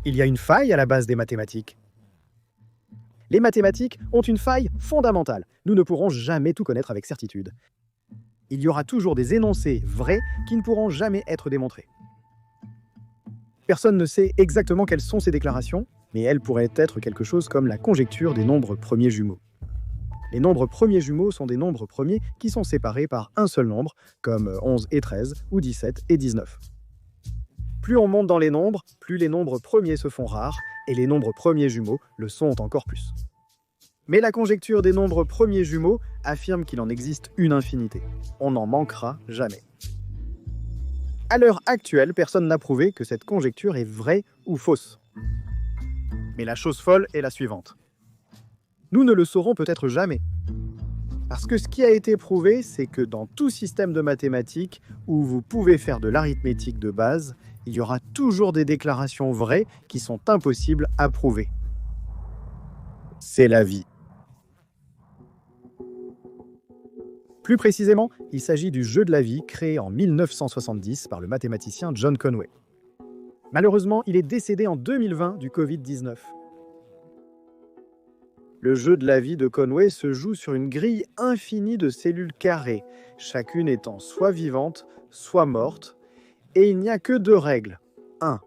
Il y a une faille à la base des mathématiques. Les mathématiques ont une faille fondamentale. Nous ne pourrons jamais tout connaître avec certitude. Il y aura toujours des énoncés vrais qui ne pourront jamais être démontrés. Personne ne sait exactement quelles sont ces déclarations, mais elles pourraient être quelque chose comme la conjecture des nombres premiers jumeaux. Les nombres premiers jumeaux sont des nombres premiers qui sont séparés par un seul nombre, comme 11 et 13 ou 17 et 19. Plus on monte dans les nombres, plus les nombres premiers se font rares, et les nombres premiers jumeaux le sont encore plus. Mais la conjecture des nombres premiers jumeaux affirme qu'il en existe une infinité. On n'en manquera jamais. À l'heure actuelle, personne n'a prouvé que cette conjecture est vraie ou fausse. Mais la chose folle est la suivante. Nous ne le saurons peut-être jamais. Parce que ce qui a été prouvé, c'est que dans tout système de mathématiques où vous pouvez faire de l'arithmétique de base, il y aura toujours des déclarations vraies qui sont impossibles à prouver. C'est la vie. Plus précisément, il s'agit du jeu de la vie créé en 1970 par le mathématicien John Conway. Malheureusement, il est décédé en 2020 du Covid-19. Le jeu de la vie de Conway se joue sur une grille infinie de cellules carrées, chacune étant soit vivante, soit morte, et il n'y a que deux règles. 1.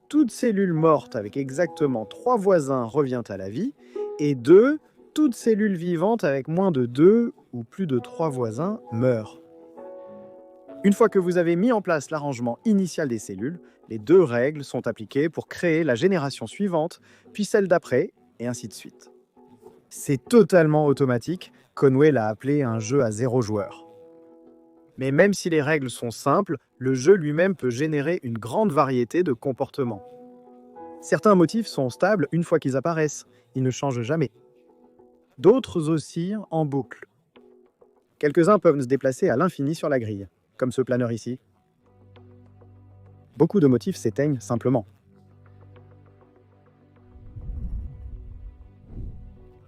Toute cellule morte avec exactement 3 voisins revient à la vie, et 2. Toute cellule vivante avec moins de 2 ou plus de 3 voisins meurt. Une fois que vous avez mis en place l'arrangement initial des cellules, les deux règles sont appliquées pour créer la génération suivante, puis celle d'après, et ainsi de suite. C'est totalement automatique, Conway l'a appelé un jeu à 0 joueur. Mais même si les règles sont simples, le jeu lui-même peut générer une grande variété de comportements. Certains motifs sont stables une fois qu'ils apparaissent, ils ne changent jamais. D'autres oscillent en boucle. Quelques-uns peuvent se déplacer à l'infini sur la grille, comme ce planeur ici. Beaucoup de motifs s'éteignent simplement.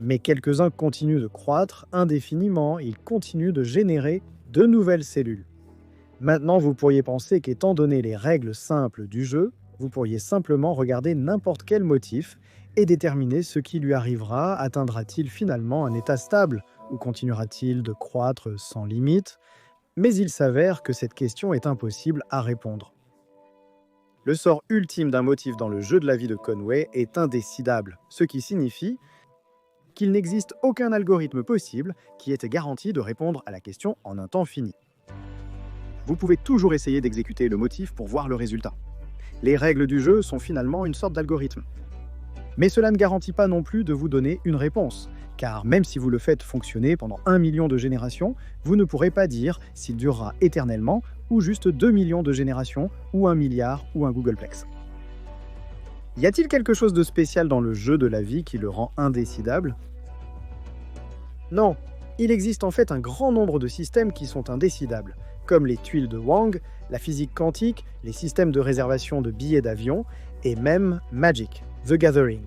Mais quelques-uns continuent de croître indéfiniment, ils continuent de générer de nouvelles cellules. Maintenant, vous pourriez penser qu'étant donné les règles simples du jeu, vous pourriez simplement regarder n'importe quel motif et déterminer ce qui lui arrivera. Atteindra-t-il finalement un état stable ou continuera-t-il de croître sans limite? Mais il s'avère que cette question est impossible à répondre. Le sort ultime d'un motif dans le jeu de la vie de Conway est indécidable, ce qui signifie qu'il n'existe aucun algorithme possible qui ait garanti de répondre à la question en un temps fini. Vous pouvez toujours essayer d'exécuter le motif pour voir le résultat. Les règles du jeu sont finalement une sorte d'algorithme. Mais cela ne garantit pas non plus de vous donner une réponse, car même si vous le faites fonctionner pendant 1 million de générations, vous ne pourrez pas dire s'il durera éternellement ou juste 2 millions de générations, ou 1 milliard, ou un Googleplex. Y a-t-il quelque chose de spécial dans le jeu de la vie qui le rend indécidable? Non, il existe en fait un grand nombre de systèmes qui sont indécidables, comme les tuiles de Wang, la physique quantique, les systèmes de réservation de billets d'avion, et même Magic, The Gathering.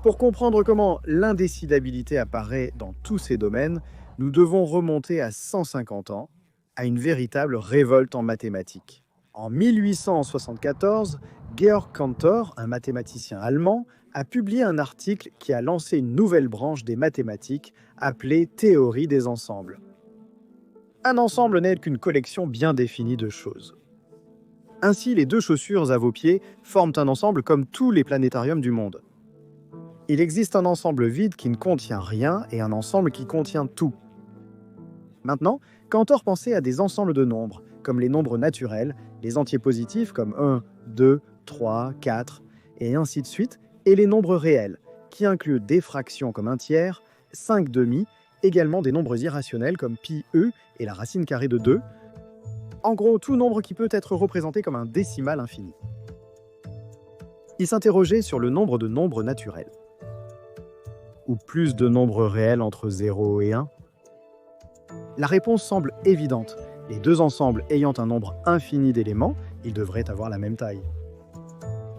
Pour comprendre comment l'indécidabilité apparaît dans tous ces domaines, nous devons remonter à 150 ans, à une véritable révolte en mathématiques. En 1874, Georg Cantor, un mathématicien allemand, a publié un article qui a lancé une nouvelle branche des mathématiques appelée théorie des ensembles. Un ensemble n'est qu'une collection bien définie de choses. Ainsi, les deux chaussures à vos pieds forment un ensemble comme tous les planétariums du monde. Il existe un ensemble vide qui ne contient rien et un ensemble qui contient tout. Maintenant, Cantor pensait à des ensembles de nombres, comme les nombres naturels, les entiers positifs comme 1, 2, 3, 4, et ainsi de suite, et les nombres réels, qui incluent des fractions comme un tiers, 5 demi, également des nombres irrationnels comme pi e et la racine carrée de 2, en gros tout nombre qui peut être représenté comme un décimal infini. Il s'interrogeait sur le nombre de nombres naturels. Ou plus de nombres réels entre 0 et 1? La réponse semble évidente. Les deux ensembles ayant un nombre infini d'éléments, ils devraient avoir la même taille.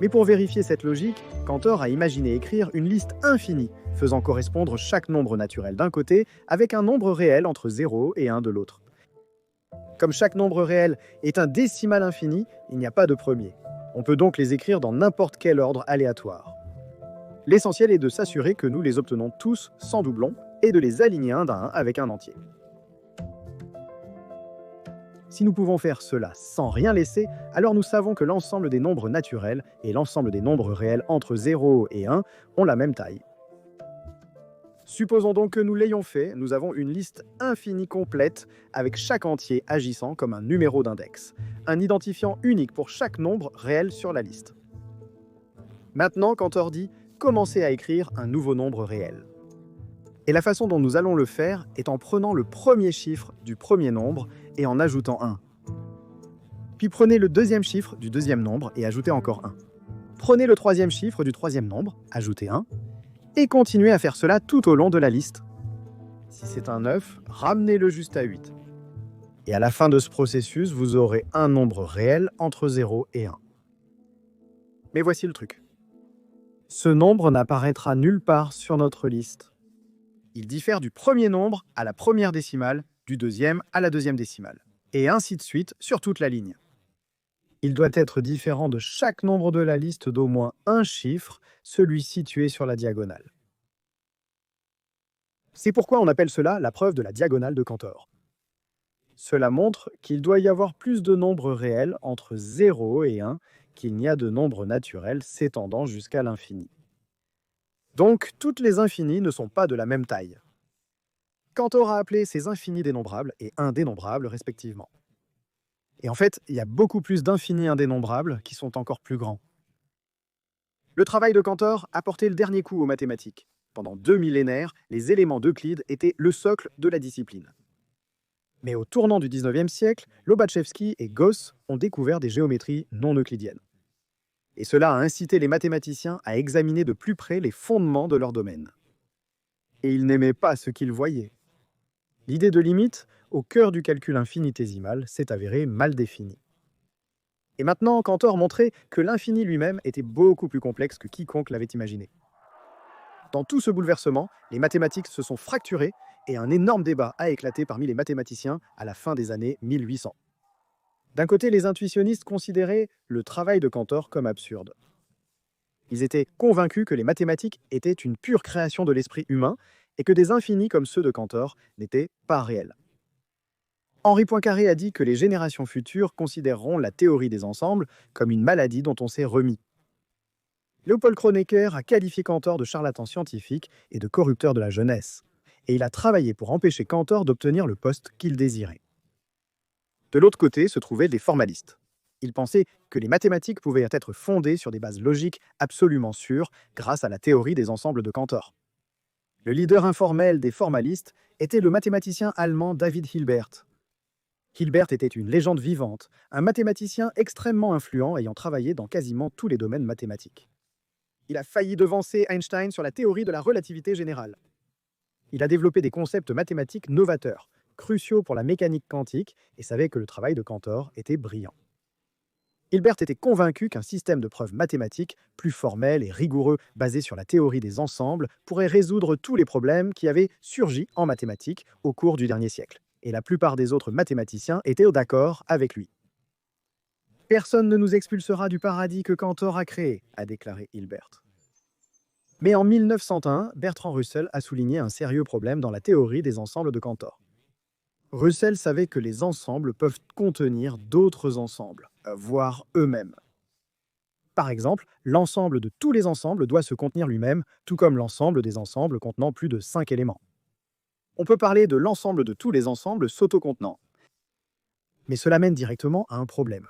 Mais pour vérifier cette logique, Cantor a imaginé écrire une liste infinie, faisant correspondre chaque nombre naturel d'un côté avec un nombre réel entre 0 et 1 de l'autre. Comme chaque nombre réel est un décimal infini, il n'y a pas de premier. On peut donc les écrire dans n'importe quel ordre aléatoire. L'essentiel est de s'assurer que nous les obtenons tous sans doublon et de les aligner un à un avec un entier. Si nous pouvons faire cela sans rien laisser, alors nous savons que l'ensemble des nombres naturels et l'ensemble des nombres réels entre 0 et 1 ont la même taille. Supposons donc que nous l'ayons fait, nous avons une liste infinie complète avec chaque entier agissant comme un numéro d'index, un identifiant unique pour chaque nombre réel sur la liste. Maintenant, Cantor dit « commencez à écrire un nouveau nombre réel ». Et la façon dont nous allons le faire est en prenant le premier chiffre du premier nombre et en ajoutant 1. Puis prenez le deuxième chiffre du deuxième nombre et ajoutez encore 1. Prenez le troisième chiffre du troisième nombre, ajoutez 1, et continuez à faire cela tout au long de la liste. Si c'est un 9, ramenez-le juste à 8. Et à la fin de ce processus, vous aurez un nombre réel entre 0 et 1. Mais voici le truc. Ce nombre n'apparaîtra nulle part sur notre liste. Il diffère du premier nombre à la première décimale, du deuxième à la deuxième décimale, et ainsi de suite sur toute la ligne. Il doit être différent de chaque nombre de la liste d'au moins un chiffre, celui situé sur la diagonale. C'est pourquoi on appelle cela la preuve de la diagonale de Cantor. Cela montre qu'il doit y avoir plus de nombres réels entre 0 et 1 qu'il n'y a de nombres naturels s'étendant jusqu'à l'infini. Donc, toutes les infinis ne sont pas de la même taille. Cantor a appelé ces infinis dénombrables et indénombrables respectivement. Et en fait, il y a beaucoup plus d'infinis indénombrables qui sont encore plus grands. Le travail de Cantor a porté le dernier coup aux mathématiques. Pendant 2 millénaires, les éléments d'Euclide étaient le socle de la discipline. Mais au tournant du 19e siècle, Lobachevsky et Gauss ont découvert des géométries non euclidiennes. Et cela a incité les mathématiciens à examiner de plus près les fondements de leur domaine. Et ils n'aimaient pas ce qu'ils voyaient. L'idée de limite, au cœur du calcul infinitésimal, s'est avérée mal définie. Et maintenant, Cantor montrait que l'infini lui-même était beaucoup plus complexe que quiconque l'avait imaginé. Dans tout ce bouleversement, les mathématiques se sont fracturées et un énorme débat a éclaté parmi les mathématiciens à la fin des années 1800. D'un côté, les intuitionnistes considéraient le travail de Cantor comme absurde. Ils étaient convaincus que les mathématiques étaient une pure création de l'esprit humain et que des infinis comme ceux de Cantor n'étaient pas réels. Henri Poincaré a dit que les générations futures considéreront la théorie des ensembles comme une maladie dont on s'est remis. Leopold Kronecker a qualifié Cantor de charlatan scientifique et de corrupteur de la jeunesse, et il a travaillé pour empêcher Cantor d'obtenir le poste qu'il désirait. De l'autre côté se trouvaient des formalistes. Ils pensaient que les mathématiques pouvaient être fondées sur des bases logiques absolument sûres grâce à la théorie des ensembles de Cantor. Le leader informel des formalistes était le mathématicien allemand David Hilbert. Hilbert était une légende vivante, un mathématicien extrêmement influent ayant travaillé dans quasiment tous les domaines mathématiques. Il a failli devancer Einstein sur la théorie de la relativité générale. Il a développé des concepts mathématiques novateurs, cruciaux pour la mécanique quantique, et savait que le travail de Cantor était brillant. Hilbert était convaincu qu'un système de preuves mathématiques plus formel et rigoureux basé sur la théorie des ensembles pourrait résoudre tous les problèmes qui avaient surgi en mathématiques au cours du dernier siècle. Et la plupart des autres mathématiciens étaient d'accord avec lui. « Personne ne nous expulsera du paradis que Cantor a créé », a déclaré Hilbert. Mais en 1901, Bertrand Russell a souligné un sérieux problème dans la théorie des ensembles de Cantor. Russell savait que les ensembles peuvent contenir d'autres ensembles, voire eux-mêmes. Par exemple, l'ensemble de tous les ensembles doit se contenir lui-même, tout comme l'ensemble des ensembles contenant plus de 5 éléments. On peut parler de l'ensemble de tous les ensembles s'autocontenant. Mais cela mène directement à un problème.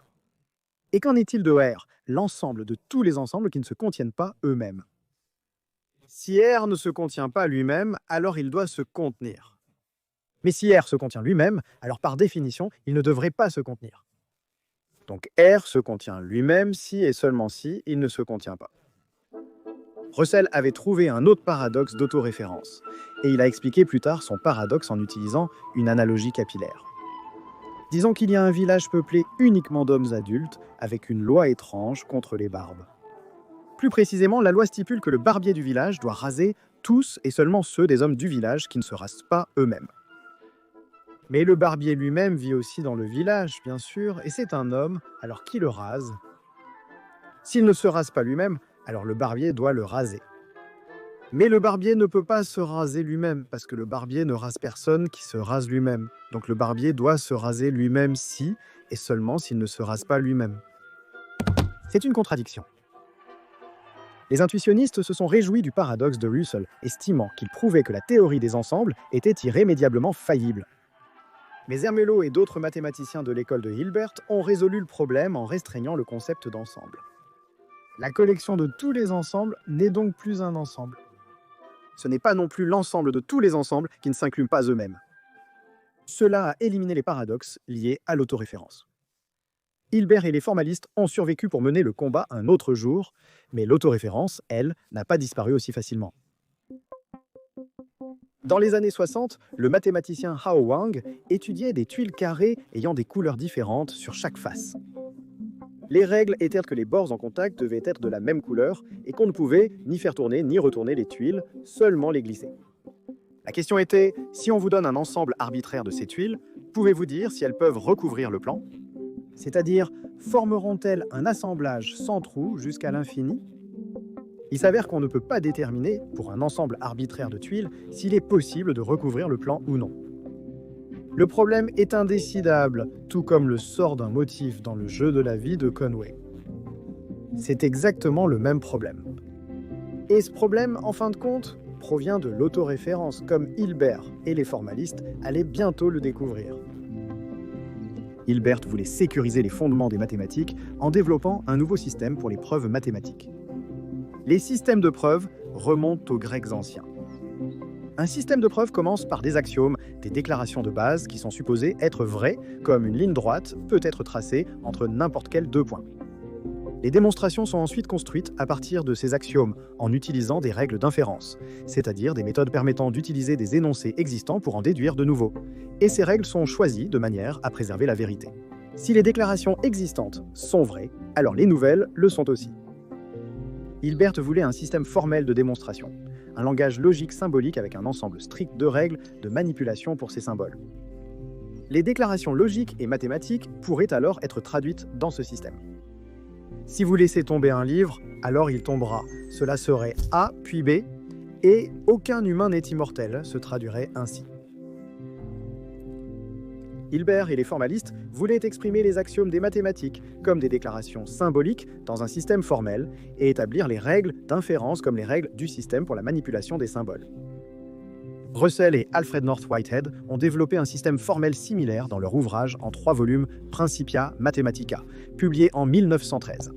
Et qu'en est-il de R, l'ensemble de tous les ensembles qui ne se contiennent pas eux-mêmes? Si R ne se contient pas lui-même, alors il doit se contenir. Mais si R se contient lui-même, alors par définition, il ne devrait pas se contenir. Donc R se contient lui-même si et seulement si il ne se contient pas. Russell avait trouvé un autre paradoxe d'autoréférence, et il a expliqué plus tard son paradoxe en utilisant une analogie capillaire. Disons qu'il y a un village peuplé uniquement d'hommes adultes, avec une loi étrange contre les barbes. Plus précisément, la loi stipule que le barbier du village doit raser tous et seulement ceux des hommes du village qui ne se rasent pas eux-mêmes. Mais le barbier lui-même vit aussi dans le village, bien sûr, et c'est un homme, alors qui le rase? S'il ne se rase pas lui-même, alors le barbier doit le raser. Mais le barbier ne peut pas se raser lui-même, parce que le barbier ne rase personne qui se rase lui-même. Donc le barbier doit se raser lui-même si, et seulement s'il ne se rase pas lui-même. C'est une contradiction. Les intuitionnistes se sont réjouis du paradoxe de Russell, estimant qu'il prouvait que la théorie des ensembles était irrémédiablement faillible. Mais Zermelo et d'autres mathématiciens de l'école de Hilbert ont résolu le problème en restreignant le concept d'ensemble. La collection de tous les ensembles n'est donc plus un ensemble. Ce n'est pas non plus l'ensemble de tous les ensembles qui ne s'incluent pas eux-mêmes. Cela a éliminé les paradoxes liés à l'autoréférence. Hilbert et les formalistes ont survécu pour mener le combat un autre jour, mais l'autoréférence, elle, n'a pas disparu aussi facilement. Dans les années 60, le mathématicien Hao Wang étudiait des tuiles carrées ayant des couleurs différentes sur chaque face. Les règles étaient que les bords en contact devaient être de la même couleur et qu'on ne pouvait ni faire tourner ni retourner les tuiles, seulement les glisser. La question était, si on vous donne un ensemble arbitraire de ces tuiles, pouvez-vous dire si elles peuvent recouvrir le plan ? C'est-à-dire, formeront-elles un assemblage sans trou jusqu'à l'infini ? Il s'avère qu'on ne peut pas déterminer, pour un ensemble arbitraire de tuiles, s'il est possible de recouvrir le plan ou non. Le problème est indécidable, tout comme le sort d'un motif dans le jeu de la vie de Conway. C'est exactement le même problème. Et ce problème, en fin de compte, provient de l'autoréférence, comme Hilbert et les formalistes allaient bientôt le découvrir. Hilbert voulait sécuriser les fondements des mathématiques en développant un nouveau système pour les preuves mathématiques. Les systèmes de preuves remontent aux Grecs anciens. Un système de preuve commence par des axiomes, des déclarations de base qui sont supposées être vraies, comme une ligne droite peut être tracée entre n'importe quels deux points. Les démonstrations sont ensuite construites à partir de ces axiomes en utilisant des règles d'inférence, c'est-à-dire des méthodes permettant d'utiliser des énoncés existants pour en déduire de nouveaux. Et ces règles sont choisies de manière à préserver la vérité. Si les déclarations existantes sont vraies, alors les nouvelles le sont aussi. Hilbert voulait un système formel de démonstration, un langage logique symbolique avec un ensemble strict de règles de manipulation pour ces symboles. Les déclarations logiques et mathématiques pourraient alors être traduites dans ce système. Si vous laissez tomber un livre, alors il tombera. Cela serait A puis B, et aucun humain n'est immortel, se traduirait ainsi. Hilbert et les formalistes voulaient exprimer les axiomes des mathématiques comme des déclarations symboliques dans un système formel et établir les règles d'inférence comme les règles du système pour la manipulation des symboles. Russell et Alfred North Whitehead ont développé un système formel similaire dans leur ouvrage en 3 volumes Principia Mathematica, publié en 1913.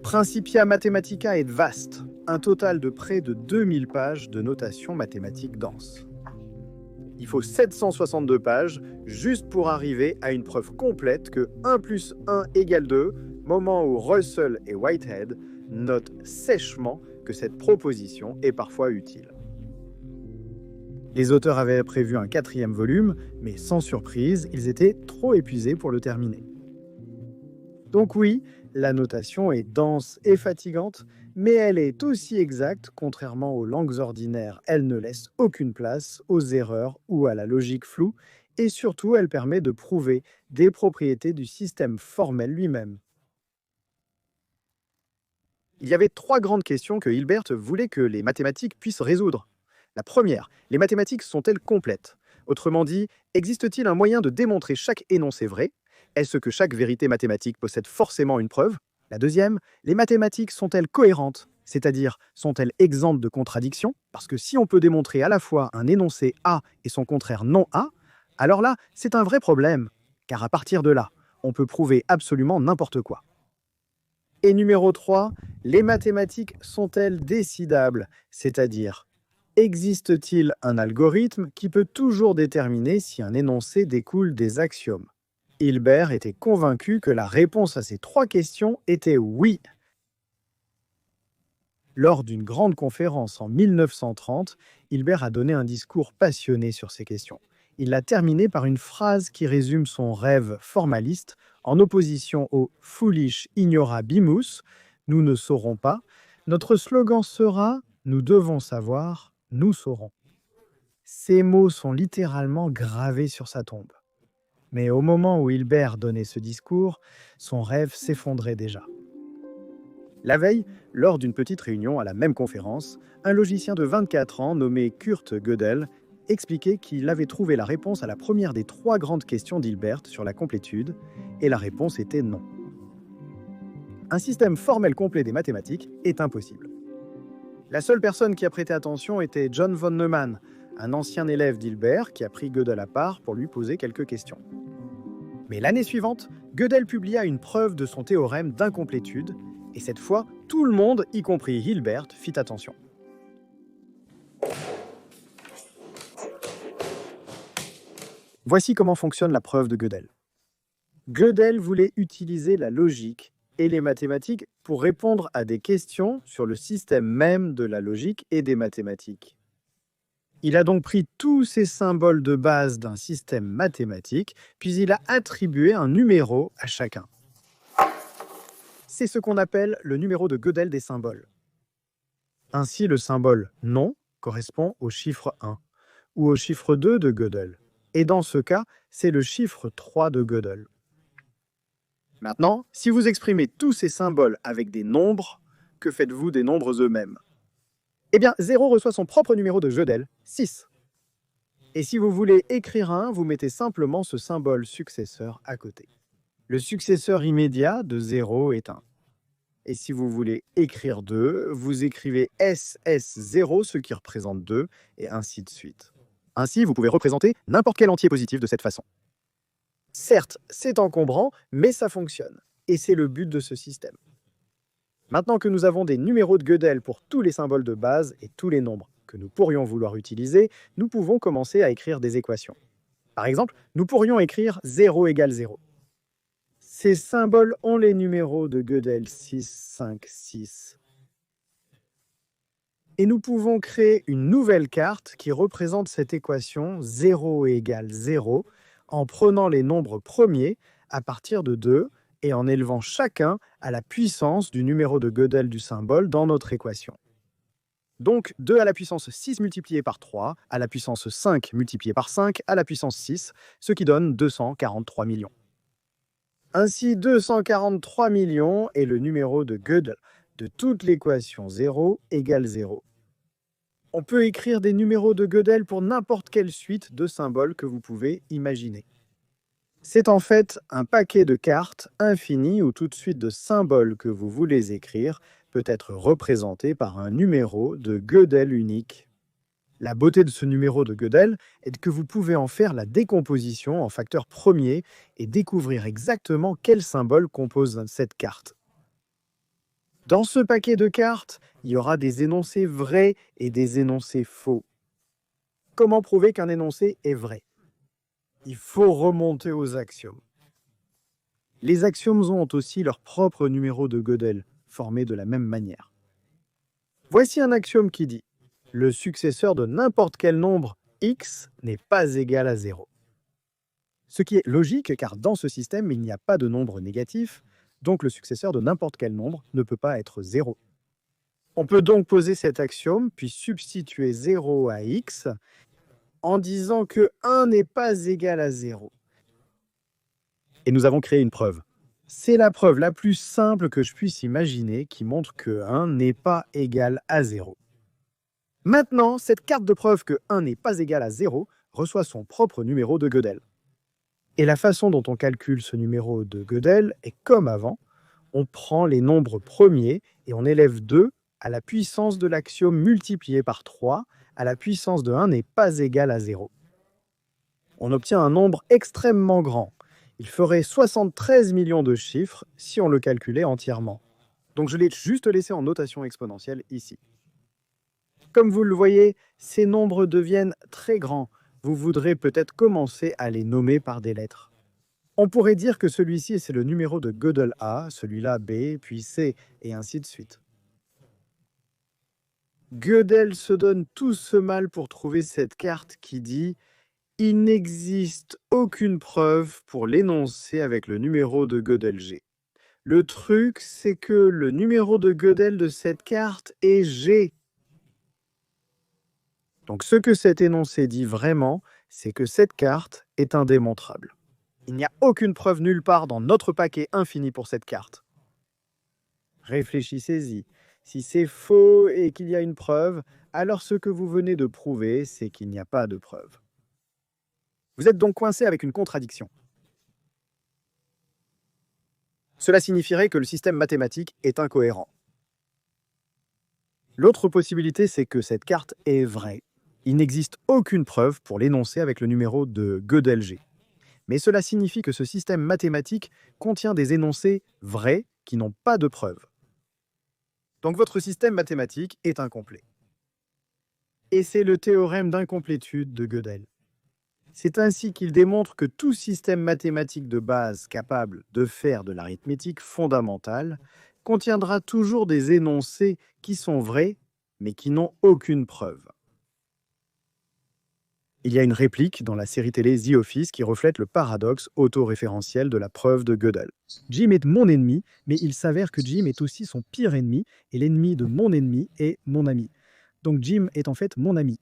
Principia Mathematica est vaste, un total de près de 2000 pages de notation mathématique dense. Il faut 762 pages juste pour arriver à une preuve complète que 1 plus 1 égale 2, moment où Russell et Whitehead notent sèchement que cette proposition est parfois utile. Les auteurs avaient prévu un 4e volume, mais sans surprise, ils étaient trop épuisés pour le terminer. Donc oui, la notation est dense et fatigante, mais elle est aussi exacte, contrairement aux langues ordinaires, elle ne laisse aucune place aux erreurs ou à la logique floue, et surtout elle permet de prouver des propriétés du système formel lui-même. Il y avait 3 grandes questions que Hilbert voulait que les mathématiques puissent résoudre. La première, les mathématiques sont-elles complètes ? Autrement dit, existe-t-il un moyen de démontrer chaque énoncé vrai ? Est-ce que chaque vérité mathématique possède forcément une preuve ? La deuxième, les mathématiques sont-elles cohérentes ? C'est-à-dire, sont-elles exemptes de contradictions ? Parce que si on peut démontrer à la fois un énoncé A et son contraire non A, alors là, c'est un vrai problème, car à partir de là, on peut prouver absolument n'importe quoi. Et numéro 3, les mathématiques sont-elles décidables ? C'est-à-dire, existe-t-il un algorithme qui peut toujours déterminer si un énoncé découle des axiomes ? Hilbert était convaincu que la réponse à ces 3 questions était oui. Lors d'une grande conférence en 1930, Hilbert a donné un discours passionné sur ces questions. Il l'a terminé par une phrase qui résume son rêve formaliste en opposition au « foolish ignorabimus », nous ne saurons pas. Notre slogan sera « nous devons savoir, nous saurons ». Ces mots sont littéralement gravés sur sa tombe. Mais au moment où Hilbert donnait ce discours, son rêve s'effondrait déjà. La veille, lors d'une petite réunion à la même conférence, un logicien de 24 ans nommé Kurt Gödel expliquait qu'il avait trouvé la réponse à la première des 3 grandes questions d'Hilbert sur la complétude, et la réponse était non. Un système formel complet des mathématiques est impossible. La seule personne qui a prêté attention était John von Neumann, un ancien élève d'Hilbert qui a pris Gödel à part pour lui poser quelques questions. Mais l'année suivante, Gödel publia une preuve de son théorème d'incomplétude, et cette fois, tout le monde, y compris Hilbert, fit attention. Voici comment fonctionne la preuve de Gödel. Gödel voulait utiliser la logique et les mathématiques pour répondre à des questions sur le système même de la logique et des mathématiques. Il a donc pris tous ces symboles de base d'un système mathématique, puis il a attribué un numéro à chacun. C'est ce qu'on appelle le numéro de Gödel des symboles. Ainsi, le symbole non correspond au chiffre 1 ou au chiffre 2 de Gödel. Et dans ce cas, c'est le chiffre 3 de Gödel. Maintenant, si vous exprimez tous ces symboles avec des nombres, que faites-vous des nombres eux-mêmes? Eh bien, 0 reçoit son propre numéro de Gödel, 6. Et si vous voulez écrire 1, vous mettez simplement ce symbole successeur à côté. Le successeur immédiat de 0 est 1. Et si vous voulez écrire 2, vous écrivez SS0, ce qui représente 2, et ainsi de suite. Ainsi, vous pouvez représenter n'importe quel entier positif de cette façon. Certes, c'est encombrant, mais ça fonctionne. Et c'est le but de ce système. Maintenant que nous avons des numéros de Gödel pour tous les symboles de base et tous les nombres que nous pourrions vouloir utiliser, nous pouvons commencer à écrire des équations. Par exemple, nous pourrions écrire 0 égale 0. Ces symboles ont les numéros de Gödel 6, 5, 6. Et nous pouvons créer une nouvelle carte qui représente cette équation 0 égale 0 en prenant les nombres premiers à partir de 2 et en élevant chacun à la puissance du numéro de Gödel du symbole dans notre équation. Donc 2 à la puissance 6 multiplié par 3, à la puissance 5 multiplié par 5, à la puissance 6, ce qui donne 243 millions. Ainsi, 243 millions est le numéro de Gödel de toute l'équation 0 égale 0. On peut écrire des numéros de Gödel pour n'importe quelle suite de symboles que vous pouvez imaginer. C'est en fait un paquet de cartes infini où toute suite de symboles que vous voulez écrire peut être représentée par un numéro de Gödel unique. La beauté de ce numéro de Gödel est que vous pouvez en faire la décomposition en facteurs premiers et découvrir exactement quel symbole compose cette carte. Dans ce paquet de cartes, il y aura des énoncés vrais et des énoncés faux. Comment prouver qu'un énoncé est vrai? Il faut remonter aux axiomes. Les axiomes ont aussi leur propre numéro de Gödel, formé de la même manière. Voici un axiome qui dit « Le successeur de n'importe quel nombre x n'est pas égal à 0 ». Ce qui est logique car dans ce système, il n'y a pas de nombre négatif, donc le successeur de n'importe quel nombre ne peut pas être 0. On peut donc poser cet axiome, puis substituer 0 à x, en disant que 1 n'est pas égal à 0. Et nous avons créé une preuve. C'est la preuve la plus simple que je puisse imaginer qui montre que 1 n'est pas égal à 0. Maintenant, cette carte de preuve que 1 n'est pas égal à 0 reçoit son propre numéro de Gödel. Et la façon dont on calcule ce numéro de Gödel est comme avant. On prend les nombres premiers et on élève 2 à la puissance de l'axiome multiplié par 3 à la puissance de 1 n'est pas égal à 0. On obtient un nombre extrêmement grand. Il ferait 73 millions de chiffres si on le calculait entièrement. Donc je l'ai juste laissé en notation exponentielle ici. Comme vous le voyez, ces nombres deviennent très grands. Vous voudrez peut-être commencer à les nommer par des lettres. On pourrait dire que celui-ci, c'est le numéro de Gödel A, celui-là B, puis C, et ainsi de suite. Gödel se donne tout ce mal pour trouver cette carte qui dit « Il n'existe aucune preuve pour l'énoncer avec le numéro de Gödel G ». Le truc, c'est que le numéro de Gödel de cette carte est G. Donc ce que cet énoncé dit vraiment, c'est que cette carte est indémontrable. Il n'y a aucune preuve nulle part dans notre paquet infini pour cette carte. Réfléchissez-y. Si c'est faux et qu'il y a une preuve, alors ce que vous venez de prouver, c'est qu'il n'y a pas de preuve. Vous êtes donc coincé avec une contradiction. Cela signifierait que le système mathématique est incohérent. L'autre possibilité, c'est que cette carte est vraie. Il n'existe aucune preuve pour l'énoncer avec le numéro de Gödel-G. Mais cela signifie que ce système mathématique contient des énoncés vrais qui n'ont pas de preuve. Donc votre système mathématique est incomplet. Et c'est le théorème d'incomplétude de Gödel. C'est ainsi qu'il démontre que tout système mathématique de base capable de faire de l'arithmétique fondamentale contiendra toujours des énoncés qui sont vrais, mais qui n'ont aucune preuve. Il y a une réplique dans la série télé The Office qui reflète le paradoxe autoréférentiel de la preuve de Gödel. Jim est mon ennemi, mais il s'avère que Jim est aussi son pire ennemi, et l'ennemi de mon ennemi est mon ami. Donc Jim est en fait mon ami.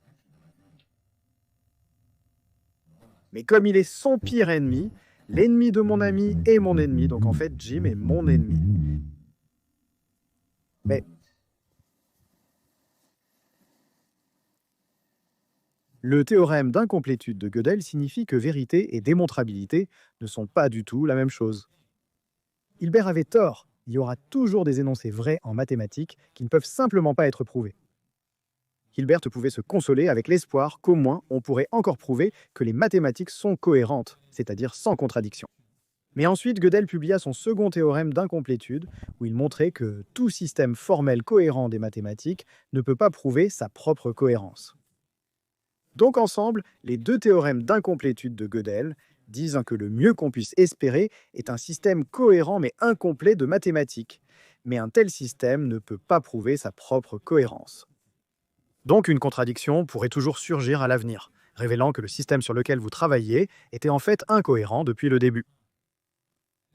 Mais comme il est son pire ennemi, l'ennemi de mon ami est mon ennemi, donc en fait Jim est mon ennemi. Mais le théorème d'incomplétude de Gödel signifie que vérité et démontrabilité ne sont pas du tout la même chose. Hilbert avait tort, il y aura toujours des énoncés vrais en mathématiques qui ne peuvent simplement pas être prouvés. Hilbert pouvait se consoler avec l'espoir qu'au moins on pourrait encore prouver que les mathématiques sont cohérentes, c'est-à-dire sans contradiction. Mais ensuite, Gödel publia son second théorème d'incomplétude, où il montrait que tout système formel cohérent des mathématiques ne peut pas prouver sa propre cohérence. Donc ensemble, les deux théorèmes d'incomplétude de Gödel disent que le mieux qu'on puisse espérer est un système cohérent mais incomplet de mathématiques. Mais un tel système ne peut pas prouver sa propre cohérence. Donc une contradiction pourrait toujours surgir à l'avenir, révélant que le système sur lequel vous travailliez était en fait incohérent depuis le début.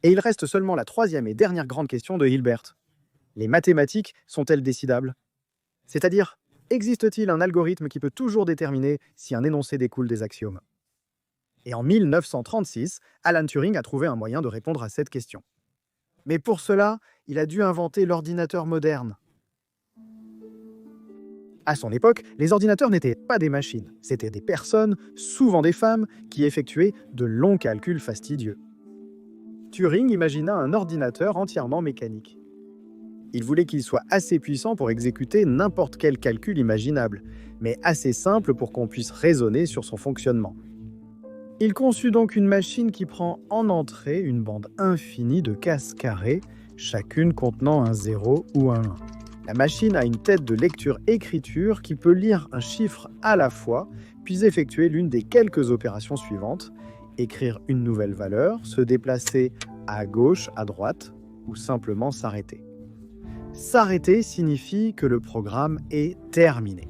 Et il reste seulement la troisième et dernière grande question de Hilbert. Les mathématiques sont-elles décidables? C'est-à-dire, existe-t-il un algorithme qui peut toujours déterminer si un énoncé découle des axiomes? Et en 1936, Alan Turing a trouvé un moyen de répondre à cette question. Mais pour cela, il a dû inventer l'ordinateur moderne. À son époque, les ordinateurs n'étaient pas des machines, c'étaient des personnes, souvent des femmes, qui effectuaient de longs calculs fastidieux. Turing imagina un ordinateur entièrement mécanique. Il voulait qu'il soit assez puissant pour exécuter n'importe quel calcul imaginable, mais assez simple pour qu'on puisse raisonner sur son fonctionnement. Il conçut donc une machine qui prend en entrée une bande infinie de cases carrées, chacune contenant un 0 ou un 1. La machine a une tête de lecture-écriture qui peut lire un chiffre à la fois, puis effectuer l'une des quelques opérations suivantes: écrire une nouvelle valeur, se déplacer à gauche, à droite, ou simplement s'arrêter. S'arrêter signifie que le programme est terminé.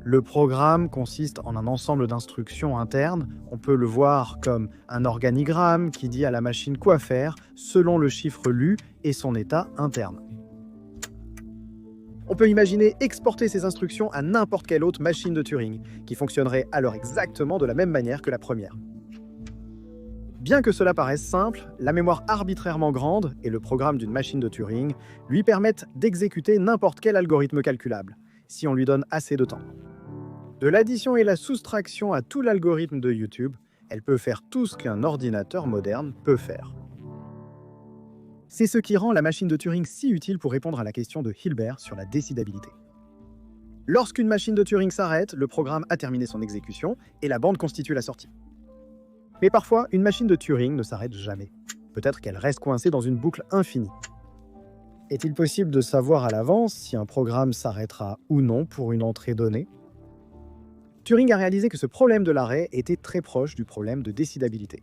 Le programme consiste en un ensemble d'instructions internes. On peut le voir comme un organigramme qui dit à la machine quoi faire selon le chiffre lu et son état interne. On peut imaginer exporter ces instructions à n'importe quelle autre machine de Turing, qui fonctionnerait alors exactement de la même manière que la première. Bien que cela paraisse simple, la mémoire arbitrairement grande et le programme d'une machine de Turing lui permettent d'exécuter n'importe quel algorithme calculable, si on lui donne assez de temps. De l'addition et la soustraction à tout l'algorithme de YouTube, elle peut faire tout ce qu'un ordinateur moderne peut faire. C'est ce qui rend la machine de Turing si utile pour répondre à la question de Hilbert sur la décidabilité. Lorsqu'une machine de Turing s'arrête, le programme a terminé son exécution et la bande constitue la sortie. Mais parfois, une machine de Turing ne s'arrête jamais. Peut-être qu'elle reste coincée dans une boucle infinie. Est-il possible de savoir à l'avance si un programme s'arrêtera ou non pour une entrée donnée? Turing a réalisé que ce problème de l'arrêt était très proche du problème de décidabilité.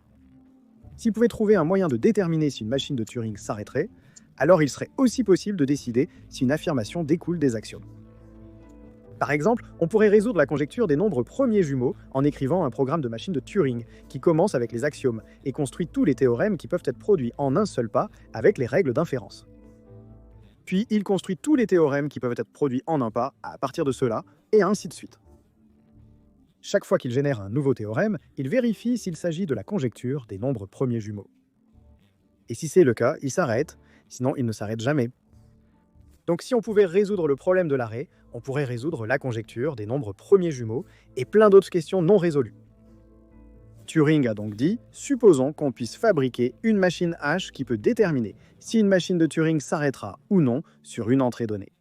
S'il pouvait trouver un moyen de déterminer si une machine de Turing s'arrêterait, alors il serait aussi possible de décider si une affirmation découle des axiomes. Par exemple, on pourrait résoudre la conjecture des nombres premiers jumeaux en écrivant un programme de machine de Turing qui commence avec les axiomes et construit tous les théorèmes qui peuvent être produits en un seul pas avec les règles d'inférence. Puis il construit tous les théorèmes qui peuvent être produits en un pas à partir de cela, et ainsi de suite. Chaque fois qu'il génère un nouveau théorème, il vérifie s'il s'agit de la conjecture des nombres premiers jumeaux. Et si c'est le cas, il s'arrête, sinon il ne s'arrête jamais. Donc si on pouvait résoudre le problème de l'arrêt, on pourrait résoudre la conjecture des nombres premiers jumeaux et plein d'autres questions non résolues. Turing a donc dit, supposons qu'on puisse fabriquer une machine H qui peut déterminer si une machine de Turing s'arrêtera ou non sur une entrée donnée.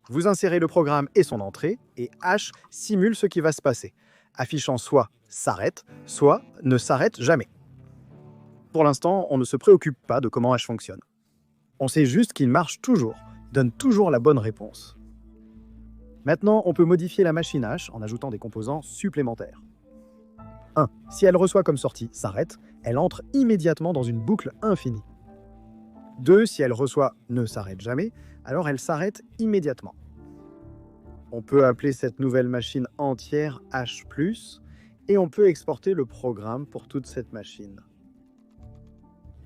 Vous insérez le programme et son entrée, et H simule ce qui va se passer, affichant soit s'arrête, soit ne s'arrête jamais. Pour l'instant, on ne se préoccupe pas de comment H fonctionne. On sait juste qu'il marche toujours, donne toujours la bonne réponse. Maintenant, on peut modifier la machine H en ajoutant des composants supplémentaires. 1. Si elle reçoit comme sortie s'arrête, elle entre immédiatement dans une boucle infinie. 2. Si elle reçoit ne s'arrête jamais, alors elle s'arrête immédiatement. On peut appeler cette nouvelle machine entière H+, et on peut exporter le programme pour toute cette machine.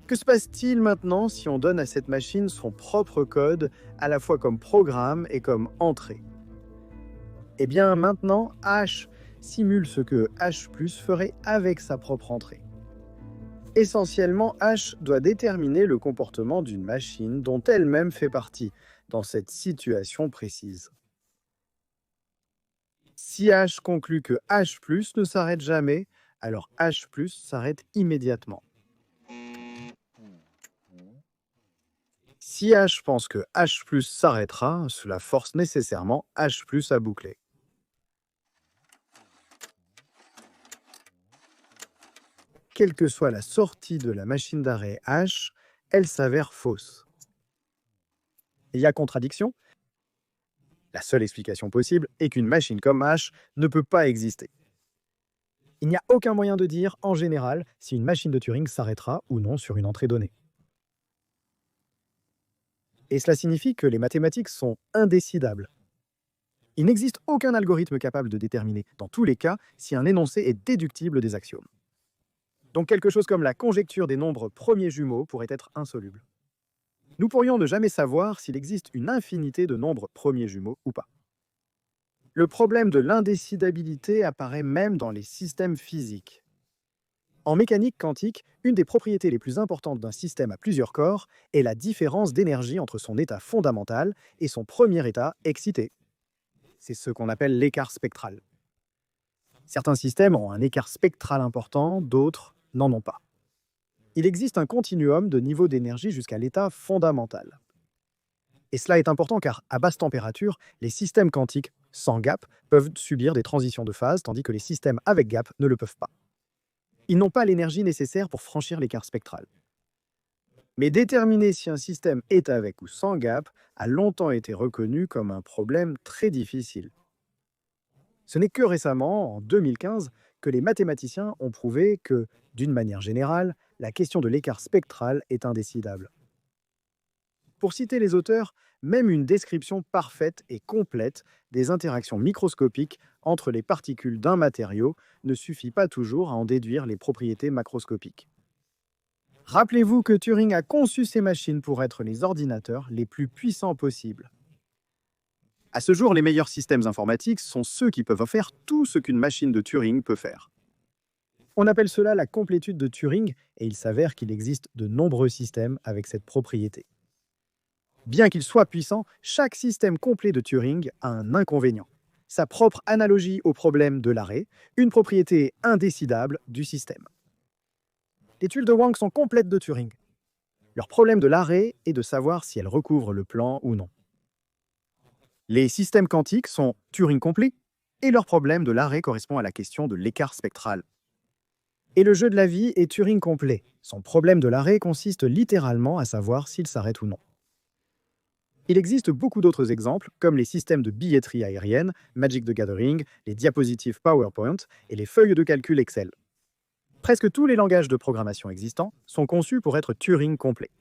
Que se passe-t-il maintenant si on donne à cette machine son propre code, à la fois comme programme et comme entrée? Eh bien maintenant, H simule ce que H+ ferait avec sa propre entrée. Essentiellement, H doit déterminer le comportement d'une machine dont elle-même fait partie, dans cette situation précise. Si H conclut que H+ ne s'arrête jamais, alors H+ s'arrête immédiatement. Si H pense que H+ s'arrêtera, cela force nécessairement H+ à boucler. Quelle que soit la sortie de la machine d'arrêt H, elle s'avère fausse. Il y a contradiction? La seule explication possible est qu'une machine comme H ne peut pas exister. Il n'y a aucun moyen de dire, en général, si une machine de Turing s'arrêtera ou non sur une entrée donnée. Et cela signifie que les mathématiques sont indécidables. Il n'existe aucun algorithme capable de déterminer, dans tous les cas, si un énoncé est déductible des axiomes. Donc quelque chose comme la conjecture des nombres premiers jumeaux pourrait être insoluble. Nous pourrions ne jamais savoir s'il existe une infinité de nombres premiers jumeaux ou pas. Le problème de l'indécidabilité apparaît même dans les systèmes physiques. En mécanique quantique, une des propriétés les plus importantes d'un système à plusieurs corps est la différence d'énergie entre son état fondamental et son premier état excité. C'est ce qu'on appelle l'écart spectral. Certains systèmes ont un écart spectral important, d'autres n'en ont pas. Il existe un continuum de niveau d'énergie jusqu'à l'état fondamental. Et cela est important car, à basse température, les systèmes quantiques sans gap peuvent subir des transitions de phase, tandis que les systèmes avec gap ne le peuvent pas. Ils n'ont pas l'énergie nécessaire pour franchir l'écart spectral. Mais déterminer si un système est avec ou sans gap a longtemps été reconnu comme un problème très difficile. Ce n'est que récemment, en 2015, que les mathématiciens ont prouvé que, d'une manière générale, la question de l'écart spectral est indécidable. Pour citer les auteurs, même une description parfaite et complète des interactions microscopiques entre les particules d'un matériau ne suffit pas toujours à en déduire les propriétés macroscopiques. Rappelez-vous que Turing a conçu ces machines pour être les ordinateurs les plus puissants possibles. À ce jour, les meilleurs systèmes informatiques sont ceux qui peuvent faire tout ce qu'une machine de Turing peut faire. On appelle cela la complétude de Turing, et il s'avère qu'il existe de nombreux systèmes avec cette propriété. Bien qu'il soit puissant, chaque système complet de Turing a un inconvénient. Sa propre analogie au problème de l'arrêt, une propriété indécidable du système. Les tuiles de Wang sont complètes de Turing. Leur problème de l'arrêt est de savoir si elles recouvrent le plan ou non. Les systèmes quantiques sont Turing complets, et leur problème de l'arrêt correspond à la question de l'écart spectral. Et le jeu de la vie est Turing complet. Son problème de l'arrêt consiste littéralement à savoir s'il s'arrête ou non. Il existe beaucoup d'autres exemples, comme les systèmes de billetterie aérienne, Magic the Gathering, les diapositives PowerPoint et les feuilles de calcul Excel. Presque tous les langages de programmation existants sont conçus pour être Turing complets.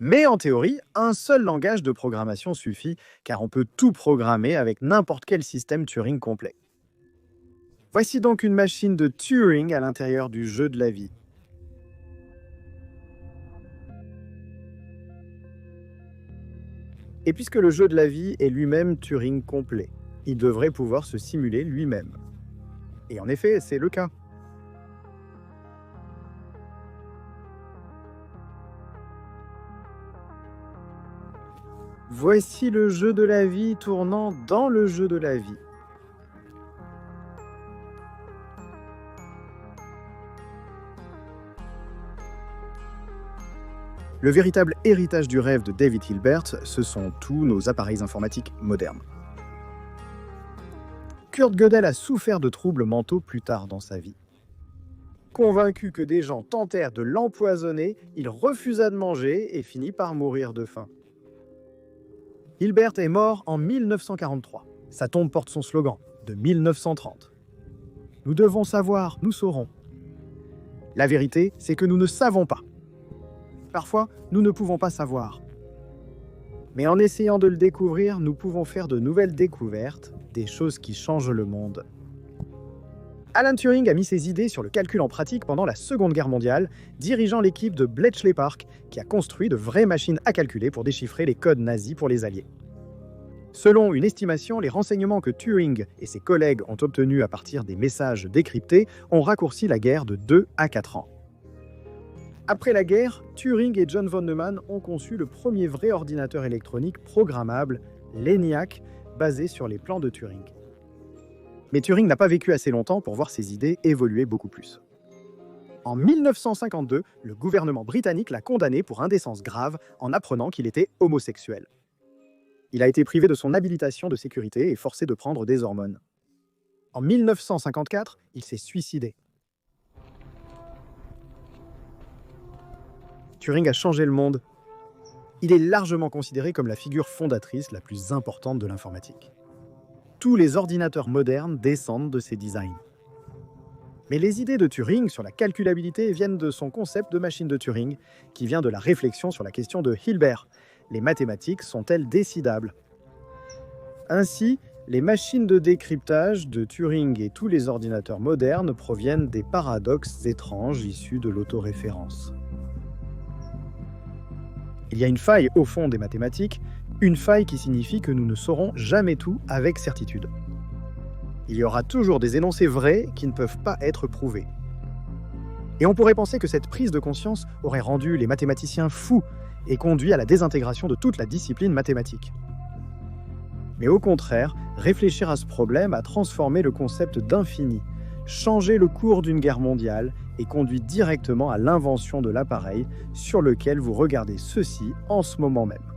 Mais en théorie, un seul langage de programmation suffit, car on peut tout programmer avec n'importe quel système Turing complet. Voici donc une machine de Turing à l'intérieur du jeu de la vie. Et puisque le jeu de la vie est lui-même Turing complet, il devrait pouvoir se simuler lui-même. Et en effet, c'est le cas. Voici le jeu de la vie tournant dans le jeu de la vie. Le véritable héritage du rêve de David Hilbert, ce sont tous nos appareils informatiques modernes. Kurt Gödel a souffert de troubles mentaux plus tard dans sa vie. Convaincu que des gens tentèrent de l'empoisonner, il refusa de manger et finit par mourir de faim. Hilbert est mort en 1943. Sa tombe porte son slogan de 1930. Nous devons savoir, nous saurons. La vérité, c'est que nous ne savons pas. Parfois, nous ne pouvons pas savoir. Mais en essayant de le découvrir, nous pouvons faire de nouvelles découvertes, des choses qui changent le monde. Alan Turing a mis ses idées sur le calcul en pratique pendant la Seconde Guerre mondiale, dirigeant l'équipe de Bletchley Park, qui a construit de vraies machines à calculer pour déchiffrer les codes nazis pour les Alliés. Selon une estimation, les renseignements que Turing et ses collègues ont obtenus à partir des messages décryptés ont raccourci la guerre de 2 à 4 ans. Après la guerre, Turing et John von Neumann ont conçu le premier vrai ordinateur électronique programmable, l'ENIAC, basé sur les plans de Turing. Mais Turing n'a pas vécu assez longtemps pour voir ses idées évoluer beaucoup plus. En 1952, le gouvernement britannique l'a condamné pour indécence grave en apprenant qu'il était homosexuel. Il a été privé de son habilitation de sécurité et forcé de prendre des hormones. En 1954, il s'est suicidé. Turing a changé le monde. Il est largement considéré comme la figure fondatrice la plus importante de l'informatique. Tous les ordinateurs modernes descendent de ses designs. Mais les idées de Turing sur la calculabilité viennent de son concept de machine de Turing, qui vient de la réflexion sur la question de Hilbert. Les mathématiques sont-elles décidables? Ainsi, les machines de décryptage de Turing et tous les ordinateurs modernes proviennent des paradoxes étranges issus de l'autoréférence. Il y a une faille au fond des mathématiques, une faille qui signifie que nous ne saurons jamais tout avec certitude. Il y aura toujours des énoncés vrais qui ne peuvent pas être prouvés. Et on pourrait penser que cette prise de conscience aurait rendu les mathématiciens fous et conduit à la désintégration de toute la discipline mathématique. Mais au contraire, réfléchir à ce problème a transformé le concept d'infini, changé le cours d'une guerre mondiale et conduit directement à l'invention de l'appareil sur lequel vous regardez ceci en ce moment même.